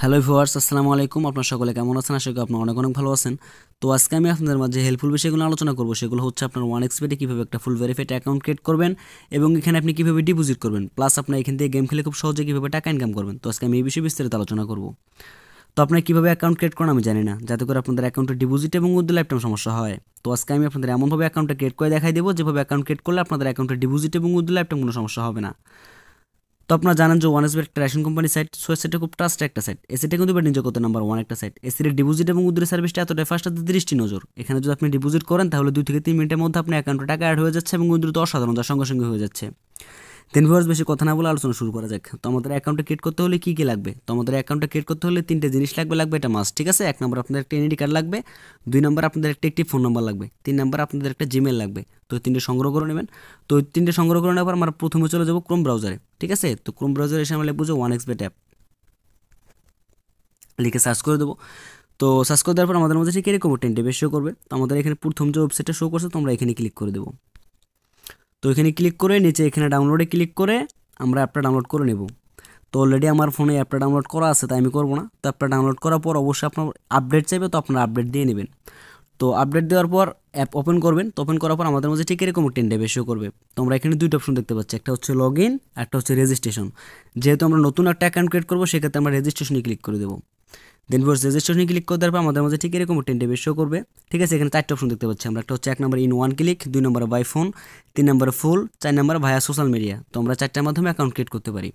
Hello viewers, আসসালামু আলাইকুম। আপনারা সকলে কেমন আছেন? আশা করি আপনারা অনেক অনেক ভালো আছেন। তো আজকে আমি আপনাদের মাঝে হেল্পফুল বিষয়গুলো আলোচনা করব। সেগুলো হচ্ছে আপনার OneXBet কীভাবে একটা ফুল ভেরিফাইড অ্যাকাউন্ট ক্রিয়েট করবেন এবং এখানে আপনি কীভাবে ডিপোজিট করবেন, প্লাস আপনার এখান থেকে গেম খেলে খুব সহজে কীভাবে টাকা ইনকাম করবেন। তো আজকে আমি এই বিষয়ে বিস্তারিত আলোচনা করব। তো আপনার কীভাবে অ্যাকাউন্ট ক্রিয়েট করেন আমি জানি না, যাতে করে আপনাদের অ্যাকাউন্টে ডিপোজিট এবং উইথড্র লাইফ টাইম সমস্যা হয়। তো আজকে আমি আপনাদের এমনভাবে অ্যাকাউন্টটা ক্রিয়েট করে দেখাই দেবো যেভাবে অ্যাকাউন্ট ক্রিয়েট করলে আপনাদের অ্যাকাউন্টে ডিপোজিট এবং উইথড্র লাইফ টাইম কোনো সমস্যা হবে না। তো আপনারা জানেন যে OneXBet একটা রেশন কোম্পানি সাইট, সো সেটা খুব ট্রাস্ট একটা সাইট। এই সাইটে কিন্তু নিজে করতে নাম্বার ওয়ান একটা সাইট। এই সাইটের ডিপোজিট এবং উইথড্র সার্ভিসটা এতটাই ফাস্ট, দৃষ্টি নজর। এখানে যদি আপনি ডিপোজিট করেন তাহলে 2 থেকে 3 মিনিটের মধ্যে আপনার অ্যাকাউন্টে টাকা অ্যাড হয়ে যাচ্ছে এবং উইথড্র তো অসাধারণ, তার সঙ্গে সঙ্গে হয়ে যাচ্ছে। দেন ভিউয়ার্স, বেশি কথা না বলে আলোচনা শুরু করা যাক। তো আমাদের অ্যাকাউন্টে ক্রিয়েট করতে হলে কী কী লাগবে? তো আমাদের অ্যাকাউন্টে ক্রিয়েট করতে হলে 3টে জিনিস লাগবে এটা মাস্ট, ঠিক আছে? 1 নম্বর আপনাদের একটা এনআইডি কার্ড লাগবে, 2 নম্বর আপনাদের একটা একটি ফোন নাম্বার লাগবে, 3 নম্বর আপনাদের একটা জিমেল লাগবে। তো 3টে সংগ্রহ করে নেবেন। তো 3টে সংগ্রহ করে নেওয়ার পর আমরা প্রথমে চলে যাব ক্রোম ব্রাউজারে, ঠিক আছে? তো ক্রোম ব্রাউজারে এসে আমরা লিখব যে OneXBet অ্যাপ, লিখে সার্চ করে দেবো। তো সার্চ করে দেওয়ার পর আমাদের মধ্যে ঠিক এরকম 10 বেশ শো করবে। তো আমাদের এখানে প্রথম যে ওয়েবসাইটটা শো করছে, তো আমরা এখানে ক্লিক করে দেবো। তো এখানে ক্লিক করে নিচে এখানে ডাউনলোডে ক্লিক করে আমরা অ্যাপটা ডাউনলোড করে নেব। তো অলরেডি আমার ফোনে অ্যাপটা ডাউনলোড করা আছে, তাই আমি করবো না। তো অ্যাপটা ডাউনলোড করার পর অবশ্যই আপনার আপডেট চাইবে, তো আপনারা আপডেট দিয়ে নেবেন। তো আপডেট দেওয়ার পর অ্যাপ ওপেন করবেন। তো ওপেন করার পর আমাদের মধ্যে ঠিক এরকম 10 বেশ শো করবে। তো আমরা এখানে 2টা অপশন দেখতে পাচ্ছি, একটা হচ্ছে লগ ইন, একটা হচ্ছে রেজিস্ট্রেশন। যেহেতু আমরা নতুন একটা অ্যাকাউন্ট ক্রিয়েট করবো, সেক্ষেত্রে আমরা রেজিস্ট্রেশনে ক্লিক করে দেবো। দেন ভিউয়ার্স, রেজিস্ট্রেশনে ক্লিক করে দেওয়ার পর আমাদের মধ্যে ঠিক এরকম 10 বেশ শো করবে, ঠিক আছে? এখানে 4টা অপশন দেখতে পাচ্ছি আমরা। একটা হচ্ছে 1 নম্বরে ইন ওয়ান ক্লিক, 2 নম্বরে বাই ফোন, 3 নম্বরে ফুল, 4 নম্বরে ভায়া সোশ্যাল মিডিয়া। তো আমরা 4টার মাধ্যমে অ্যাকাউন্ট ক্রিয়েট করতে পারি।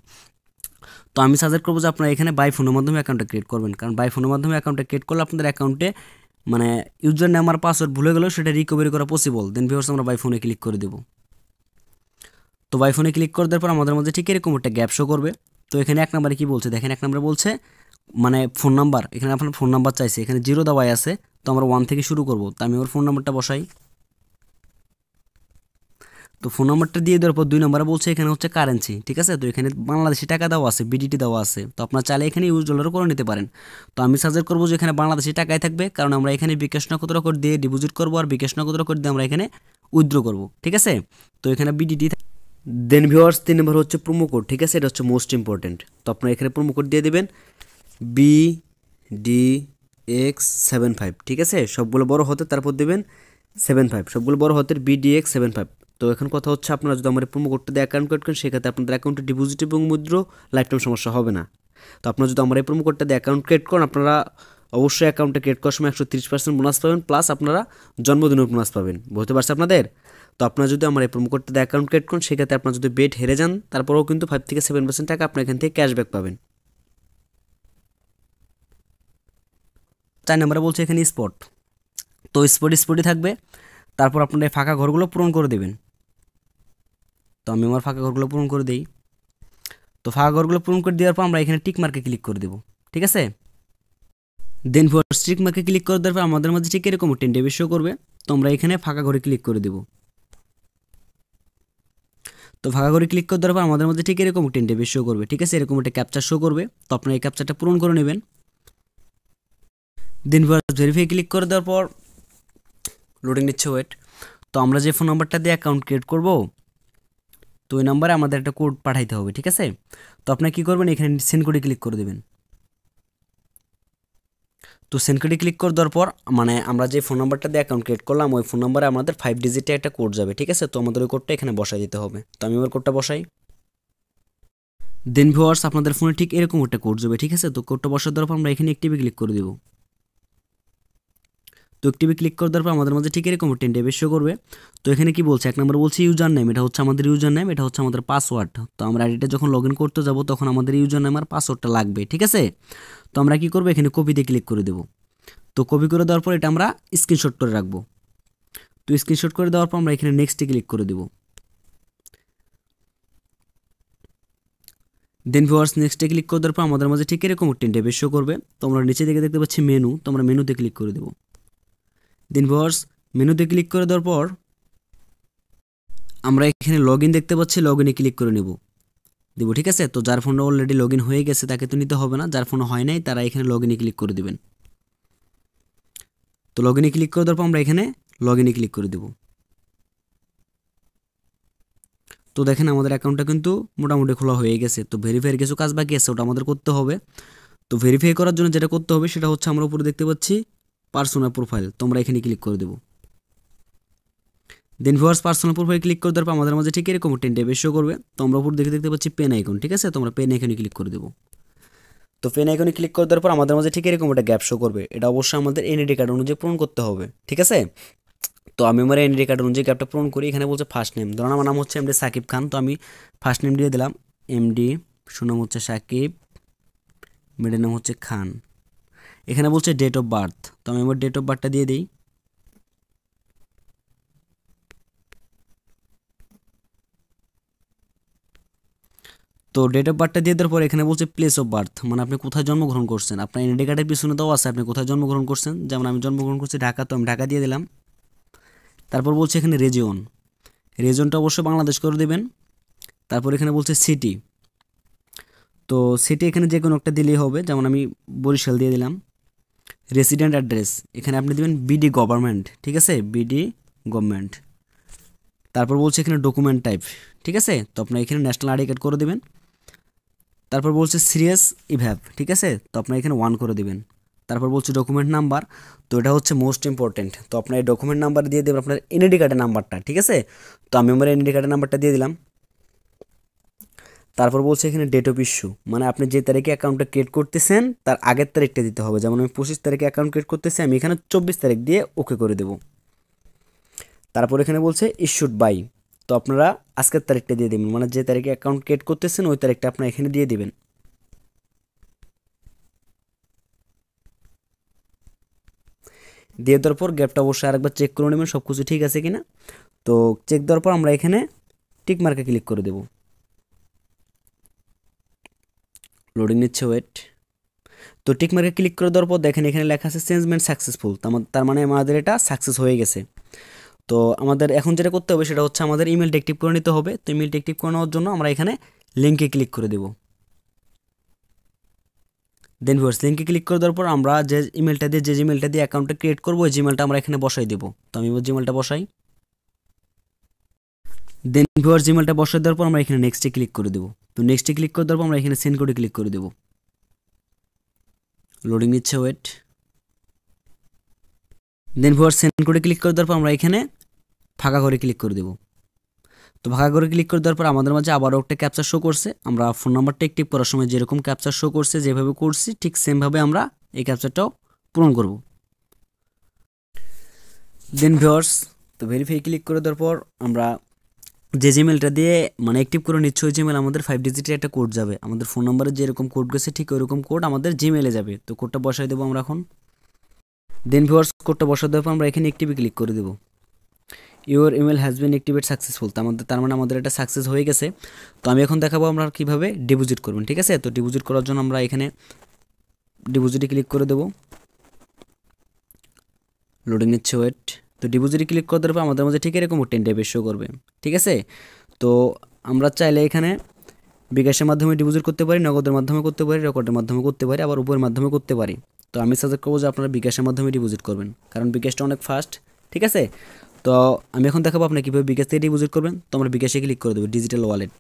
তো আমি সাজেস্ট করবো যে আপনারা এখানে বাই ফোনের মাধ্যমে অ্যাকাউন্টটা ক্রিয়েট করবেন, কারণ বাই ফোনের মাধ্যমে অ্যাকাউন্টটা ক্রিয়েট করলে আপনাদের অ্যাকাউন্টে মানে ইউজার নেম আর পাসওয়ার্ড ভুলে গেলেও সেটা রিকভারি করা পসিবল। দেন ভিউয়ার্স, আমরা বাই ফোনে ক্লিক করে দেবো। তো বাই ফোনে ক্লিক করে দেওয়ার পর আমাদের মধ্যে ঠিক এরকম একটা গ্যাপ শো করবে। তো এখানে 1 নম্বরে কী বলছে দেখেন, 1 নম্বরে বলছে মানে ফোন নাম্বার। এখানে আপনার ফোন নাম্বার চাইছে, এখানে 0 দেওয়াই আছে। তো আমরা 1 থেকে শুরু করব। তো আমি ওর ফোন নাম্বারটা বসাই। তো ফোন নাম্বারটা দিয়ে দেওয়ার পর 2 নম্বরে বলছে এখানে হচ্ছে কারেন্সি, ঠিক আছে? তো এখানে বাংলাদেশি টাকা দেওয়া আছে, বিডিটি দেওয়া আছে। তো আপনার চাইলে এখানে ইউজ ডলারও করে নিতে পারেন। তো আমি সাজেস্ট করবো যে এখানে বাংলাদেশি টাকাই থাকবে, কারণ আমরা এখানে বিকাশ নগদ কোড দিয়ে ডিপোজিট করবো আর বিকাশ নগদ কোড দিয়ে আমরা এখানে উইথড্র করবো, ঠিক আছে? তো এখানে বিডিটি। দেন ভিউয়ার্স, 3 নম্বর হচ্ছে প্রোমো কোড, ঠিক আছে? এটা হচ্ছে মোস্ট ইম্পর্টেন্ট। তো আপনারা এখানে প্রোমো কোড দিয়ে দেবেন BDX75, ঠিক আছে? সবগুলো বড় হতে, তারপর দেবেন 75, সবগুলো বড় হাতের BDX75। তো এখন কথা হচ্ছে, আপনারা যদি আমার প্রোমো কোডটা দিয়ে অ্যাকাউন্ট ক্রিয়েট করেন, সেক্ষেত্রে আপনাদের অ্যাকাউন্টে ডিপোজিট এবং মুদ্রা লাইফ টাইম সমস্যা হবে না। তো আপনারা যদি আমার এই প্রোমো কোডটা দিয়ে অ্যাকাউন্ট ক্রিয়েট করেন, আপনারা অবশ্যই অ্যাকাউন্টে ক্রিয়েট করার সময় 130% বোনাস পাবেন, প্লাস আপনারা জন্মদিনের বোনাস পাবেন। বুঝতে পারছি আপনাদের? তো আপনারা যদি আমার এই প্রোমো কোডটা দিয়ে অ্যাকাউন্ট ক্রিয়েট করেন, সেক্ষেত্রে আপনারা যদি বেট হেরে যান, তারপরেও কিন্তু 5 থেকে 7% টাকা আপনার এখান থেকে ক্যাশব্যাক পাবেন। 4 নম্বরে বলছে এখানে স্পট। তো স্পটই থাকবে। তারপর আপনারা এই ফাঁকা ঘরগুলো পূরণ করে দেবেন। তো আমি আমার ফাঁকা ঘরগুলো পূরণ করে দিই। তো ফাঁকা ঘরগুলো পূরণ করে দেওয়ার পর আমরা এখানে টিক মার্কে ক্লিক করে দেবো, ঠিক আছে? দেন ভিউয়ার্স, টিক মার্কে ক্লিক করে দেওয়ার পর আমাদের মধ্যে ঠিক এরকম 10 বেশ শো করবে। তো আমরা এখানে ফাঁকা ঘরে ক্লিক করে দেবো। তো ফাঁকা ঘরে ক্লিক করে দেওয়ার পর আমাদের মধ্যে ঠিক এরকম 10 বেশ শো করবে, ঠিক আছে? এরকম একটা ক্যাপচার শো করবে। তো আপনারা এই ক্যাপচারটা পূরণ করে নেবেন। দেন ভিউয়ার্স, ভেরিফাই ক্লিক করে দেওয়ার পর লোডিং নিচ্ছে, ওয়েট। তো আমরা যে ফোন নাম্বারটা দিয়ে অ্যাকাউন্ট ক্রিয়েট করব, তো ওই নাম্বারে আমাদের একটা কোড পাঠাইতে হবে, ঠিক আছে? তো আপনারা কী করবেন, এখানে সেন্ড কোডে ক্লিক করে দেবেন। তো সেন্ড কোডে ক্লিক করে দেওয়ার পর মানে আমরা যে ফোন নাম্বারটা দিয়ে অ্যাকাউন্ট ক্রিয়েট করলাম, ওই ফোন নাম্বারে আমাদের 5 ডিজিটে একটা কোড যাবে, ঠিক আছে? তো আমাদের ওই কোডটা এখানে বসাই দিতে হবে। তো আমি ওর কোডটা বসাই। দেন ভিউয়ার্স, আপনাদের ফোনে ঠিক এরকম একটা কোড যাবে, ঠিক আছে? তো কোডটা বসার দেওয়ার পর আমরা এখানে একটিভে ক্লিক করে দেবো। তো একটিভে ক্লিক করে দেওয়ার পর আমাদের মধ্যে ঠিক এরকম 10 বেশ শো করবে। তো এখানে কি বলছে, 1 নম্বরে বলছে ইউজার নেম। এটা হচ্ছে আমাদের ইউজার নেম, এটা হচ্ছে আমাদের পাসওয়ার্ড। তো আমরা আইডিটা যখন লগ ইন করতে যাব, তখন আমাদের ইউজার নেম আর পাসওয়ার্ডটা লাগবে, ঠিক আছে? তো আমরা কি করবো, এখানে কপিতে ক্লিক করে দেবো। তো কপি করে দেওয়ার পর এটা আমরা স্ক্রিনশট করে রাখবো। তো স্ক্রিনশট করে দেওয়ার পর আমরা এখানে নেক্সটে ক্লিক করে দেবো। দেন ভিউয়ার্স, নেক্সটে ক্লিক করে দেওয়ার পর আমাদের মাঝে ঠিক এরকম 10 বেশ শো করবে। তো আমরা নিচে দিকে দেখতে পাচ্ছি মেনু, তো আমরা মেনুতে ক্লিক করে দেবো। দেন ভিউয়ার্স, মেনুতে ক্লিক করে দেওয়ার পর আমরা এখানে লগ ইন দেখতে পাচ্ছি, লগ ইনে ক্লিক করে নেব দেবো, ঠিক আছে? তো যার ফোনটা অলরেডি লগ ইন হয়ে গেছে তাকে তো নিতে হবে না, যার ফোন হয় নাই তারা এখানে লগ ইনে ক্লিক করে দেবেন। তো লগ ইনে ক্লিক করে দেওয়ার পর আমরা এখানে লগ ইনে ক্লিক করে দেবো। তো দেখেন আমাদের অ্যাকাউন্টটা কিন্তু মোটামুটি খোলা হয়ে গেছে। তো ভেরিফাইয়ের কিছু কাজ বাকি আছে, ওটা আমাদের করতে হবে। তো তো ভেরিফাই করার জন্য যেটা করতে হবে সেটা হচ্ছে আমরা উপরে দেখতে পাচ্ছি পার্সোনাল প্রোফাইল, তোমরা এখানে ক্লিক করে দেবো। দেন ভিউয়ার্স পার্সোনাল প্রোফাইল ক্লিক করে দেওয়ার পর আমাদের মাঝে ঠিক এরকম 10 টাইপের শো করবে। তো আমরা উপর দেখতে পাচ্ছি পেন আইকন, ঠিক আছে, তোমরা পেন আইকনে ক্লিক করে দেবো। তো পেন আইকনে ক্লিক করে দেওয়ার পর আমাদের মাঝে ঠিক এরকম একটা গ্যাপ শো করবে। এটা অবশ্যই আমাদের এনআইডি কার্ড অনুযায়ী পূরণ করতে হবে, ঠিক আছে। তো আমি আমার এনআইডি কার্ড অনুযায়ী গ্যাপটা পূরণ করি। এখানে বলছে ফার্স্ট নেম, ধরুন আমার নাম হচ্ছে এমডি সাকিব খান, তো আমি ফার্স্ট নেম দিয়ে দিলাম এমডি, সুনাম হচ্ছে সাকিব, মিডল নেম হচ্ছে খান। এখানে বলছে ডেট অফ বার্থ, তো আমি আমার ডেট অফ বার্থটা দিয়ে দিই। তো ডেট অফ বার্থটা দিয়ে দেওয়ার পর এখানে বলছে প্লেস অফ বার্থ, মানে আপনি কোথায় জন্মগ্রহণ করছেন। আপনার এনআইডি কার্ডের পিছনে তো আছে আপনি কোথায় জন্মগ্রহণ করছেন, যেমন আমি জন্মগ্রহণ করছি ঢাকা, তো আমি ঢাকা দিয়ে দিলাম। তারপর বলছে এখানে রিজিয়ন, রিজিয়নটা অবশ্যই বাংলাদেশ করে দেবেন। তারপর এখানে বলছে সিটি, তো সিটি এখানে যে কোনো একটা দিলেই হবে, যেমন আমি বরিশাল দিয়ে দিলাম। রেসিডেন্ট অ্যাড্রেস এখানে আপনি দেবেন বিডি গভর্নমেন্ট, ঠিক আছে, বিডি গভর্নমেন্ট। তারপর বলছে এখানে ডকুমেন্ট টাইপ, ঠিক আছে, তো আপনার এখানে ন্যাশনাল আইডি কার্ড করে দেবেন। তারপর বলছে সিরিয়াস ইভ্যাপ, ঠিক আছে, তো আপনার এখানে 1 করে দেবেন। তারপর বলছে ডকুমেন্ট নাম্বার, তো এটা হচ্ছে মোস্ট ইম্পর্টেন্ট, তো আপনার এই ডকুমেন্ট নাম্বার দিয়ে দেবেন আপনার এনআইডি কার্ডের নাম্বারটা, ঠিক আছে। তো আমি আমার এনআইডি কার্ডের নাম্বারটা দিয়ে দিলাম। তারপর বলছে এখানে ডেট অফ ইস্যু, মানে আপনি যে তারিখে অ্যাকাউন্টটা ক্রিয়েট করতেছেন তার আগের তারিখটা দিতে হবে। যেমন আমি 25 তারিখে অ্যাকাউন্ট ক্রিয়েট করতেছি, আমি এখানে 24 তারিখ দিয়ে ওকে করে দেব। তারপর এখানে বলছে ইস্যুড বাই, তো আপনারা আজকের তারিখটা দিয়ে দেবেন, মানে যে তারিখে অ্যাকাউন্ট ক্রিয়েট করতেছেন ওই তারিখটা আপনারা এখানে দিয়ে দিবেন। দিয়ে দেওয়ার পর গ্যাপটা অবশ্যই আরেকবার চেক করে নেবেন সব কিছু ঠিক আছে কিনা। তো চেক দেওয়ার পর আমরা এখানে টিক মার্কে ক্লিক করে দেব। লোডিং নিচ্ছে, ওয়েট। তো টিক মার্কে ক্লিক করে দেওয়ার পর দেখেন এখানে লেখা আছে চেঞ্জমেন্ট সাকসেসফুল, তার মানে আমাদের এটা সাকসেস হয়ে গেছে। তো আমাদের এখন যেটা করতে হবে সেটা হচ্ছে আমাদের ইমেলটা অ্যাক্টিভ করে নিতে হবে। তো ইমেলটা অ্যাক্টিভ করে নেওয়ার জন্য আমরা এখানে লিঙ্কে ক্লিক করে দেব। দেন ভিউয়ার্স লিঙ্কে ক্লিক করে দেওয়ার পর আমরা যে ইমেলটা দিয়ে অ্যাকাউন্টটা ক্রিয়েট করবো ওই জিমেলটা আমরা এখানে বসাই দেবো। তো আমি জিমেলটা বসাই। দেন ভিউয়ার্স জিমেলটা বসাই দেওয়ার পর আমরা এখানে নেক্সটে ক্লিক করে দেবো। তো নেক্সটে ক্লিক করে দেওয়ার পর আমরা এখানে সেন্ড কোডে ক্লিক করে দেবো। লোডিং নিচ্ছে, ওয়েট। দেন ভিউয়ার্স সেন্ড কোডে ক্লিক করে দেওয়ার পর আমরা এখানে ফাঁকা করে ক্লিক করে দেবো। তো ফাঁকা করে ক্লিক করে দেওয়ার পর আমাদের মাঝে আবারও একটা ক্যাপচার শো করছে। আমরা ফোন নাম্বারটা অ্যাক্টিভ করার সময় যেরকম ক্যাপচার শো করছে যেভাবে করছি ঠিক সেমভাবে আমরা এই ক্যাপচারটাও পূরণ করব। দেন ভিউয়ার্স তো ভেরিফাই ক্লিক করে দেওয়ার পর আমরা যে জিমেলটা দিয়ে মানে অ্যাক্টিভ করে নিচ্ছি ওই জিমেল আমাদের 5 ডিজিটের একটা কোড যাবে। আমাদের ফোন নাম্বারে যেরকম কোড গেছে ঠিক ওইরকম কোড আমাদের জিমেলে যাবে। তো কোডটা বসাই দেবো আমরা এখন। দেন ভিউয়ার্স কোডটা বসাই দেওয়ার পর আমরা এখানে অ্যাক্টিভে ক্লিক করে দেবো। Your email has been activate successful, তার মানে আমাদের এটা সাকসেস হয়ে গেছে। তো আমি এখন দেখাবো আমরা কীভাবে ডিপোজিট করবেন, ঠিক আছে। তো ডিপোজিট করার জন্য আমরা এখানে ডিপোজিটে ক্লিক করে দেবো। লোডিং নিচ্ছে, ওয়েট। তো ডিপোজিটে ক্লিক করে দেওয়ার পর আমাদের মধ্যে ঠিক এরকম 10 টাইপের শো করবে, ঠিক আছে। তো আমরা চাইলে এখানে বিকাশের মাধ্যমে ডিপোজিট করতে পারি, নগদের মাধ্যমে করতে পারি, রেকর্ডের মাধ্যমে করতে পারি, আবার উপরের মাধ্যমে করতে পারি। তো আমি সাজেস্ট করবো যে আপনারা বিকাশের মাধ্যমে ডিপোজিট করবেন, কারণ বিকাশটা অনেক ফাস্ট, ঠিক আছে। তো আমি এখন দেখাবো আপনি কীভাবে বিকাশ থেকে ডিপোজিট করবেন। তো আমরা বিকাশে ক্লিক করে দেবো, ডিজিটাল ওয়ালেট।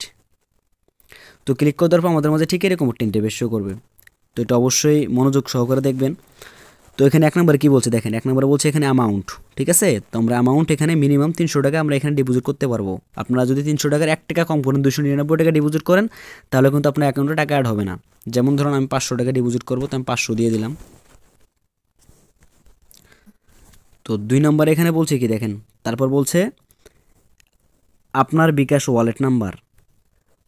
তো ক্লিক করে দেওয়ার পর আমাদের মাঝে ঠিক এরকম 10 টাইপের শো করবে। তো এটা অবশ্যই মনোযোগ সহকারে দেখবেন। তো এখানে 1 নম্বরে কী বলছে দেখেন, 1 নম্বরে বলছে এখানে অ্যামাউন্ট, ঠিক আছে। তো আমরা অ্যামাউন্ট এখানে মিনিমাম 300 টাকা আমরা এখানে ডিপোজিট করতে পারবো। আপনারা যদি 300 টাকার 1 টাকা কম করেন 299 টাকা ডিপোজিট করেন তাহলে কিন্তু আপনার অ্যাকাউন্টে টাকা অ্যাড হবে না। যেমন ধরুন আমি 500 টাকা ডিপোজিট করবো, তো আমি 500 দিয়ে দিলাম। তো 2 নম্বরে এখানে বলছে কি দেখেন, তারপর বলছে আপনার বিকাশ ওয়ালেট নাম্বার,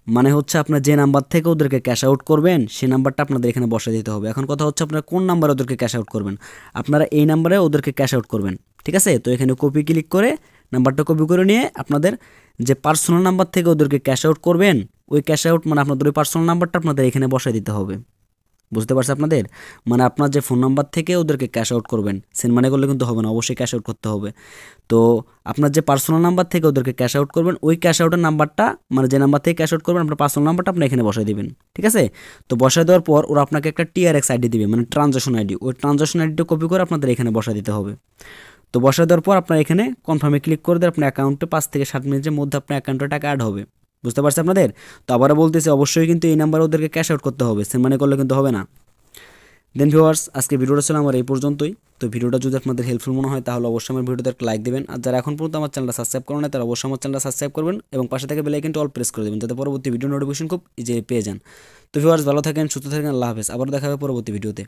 মানে হচ্ছে আপনার যে নাম্বার থেকে ওদেরকে ক্যাশ আউট করবেন সেই নাম্বারটা আপনাদের এখানে বসে দিতে হবে। এখন কথা হচ্ছে আপনারা কোন নাম্বারে ওদেরকে ক্যাশ আউট করবেন, আপনারা এই নাম্বারে ওদেরকে ক্যাশ আউট করবেন, ঠিক আছে। তো এখানে কপি ক্লিক করে নাম্বারটা কপি করে নিয়ে আপনাদের যে পার্সোনাল নাম্বার থেকে ওদেরকে ক্যাশ আউট করবেন ওই ক্যাশ আউট মানে আপনাদের ওই পার্সোনাল নাম্বারটা আপনাদের এখানে বসে দিতে হবে। বুঝতে পারছে আপনাদের, মানে আপনার যে ফোন নাম্বার থেকে ওদেরকে ক্যাশ আউট করবেন সেন্ড মানি করলে কিন্তু হবে না, অবশ্যই ক্যাশ আউট করতে হবে। তো আপনার যে পার্সোনাল নাম্বার থেকে ওদেরকে ক্যাশ আউট করবেন ওই ক্যাশ আউটের নাম্বারটা মানে যে নাম্বার থেকে ক্যাশ আউট করবেন আপনার পার্সোনাল নাম্বারটা আপনি এখানে বসাই দিবেন, ঠিক আছে। তো বসাই দেওয়ার পর ওরা আপনাকে একটা TRX আইডি দিবে, মানে ট্রানজাকশন আইডি, ওই ট্রানজাকশন আইডিটা কপি করে আপনাদের এখানে বসাই দিতে হবে। তো বসাই দেওয়ার পর আপনার এখানে কনফার্মে ক্লিক করে দিয়ে আপনার অ্যাকাউন্টে 5 থেকে 7 মিনিটের মধ্যে আপনার অ্যাকাউন্টে টাকা অ্যাড হবে। বুঝতে পারছে আপনাদের। তো আবারও বলতেছি অবশ্যই কিন্তু এই নাম্বারে ওদেরকে ক্যাশ আউট করতে হবে, সেন্ড মানি করলে কিন্তু হবে না। দেন ভিউয়ার্স, আজকে ভিডিওটা ছিল আমার এই পর্যন্তই। তো ভিডিওটা যদি আপনাদের হেল্পফুল মনে হয় তাহলে অবশ্যই আমার ভিডিওতে একটা লাইক দেবেন, আর যারা এখন পর্যন্ত আমার চ্যানেলটা সাবস্ক্রাইব করেন না তারা অবশ্যই আমার চ্যানেলটা সাবস্ক্রাইব করবেন এবং পাশে থেকে বেল আইকনটা অল প্রেস করে দেবেন যাতে পরবর্তী ভিডিও নোটিফিকেশন খুব ইজি পেয়ে যান। তো ভিউয়ার্স, ভালো থাকেন, সুস্থ থাকেন, আল্লাহ হাফেজ। আবার দেখা হবে পরবর্তী ভিডিওতে।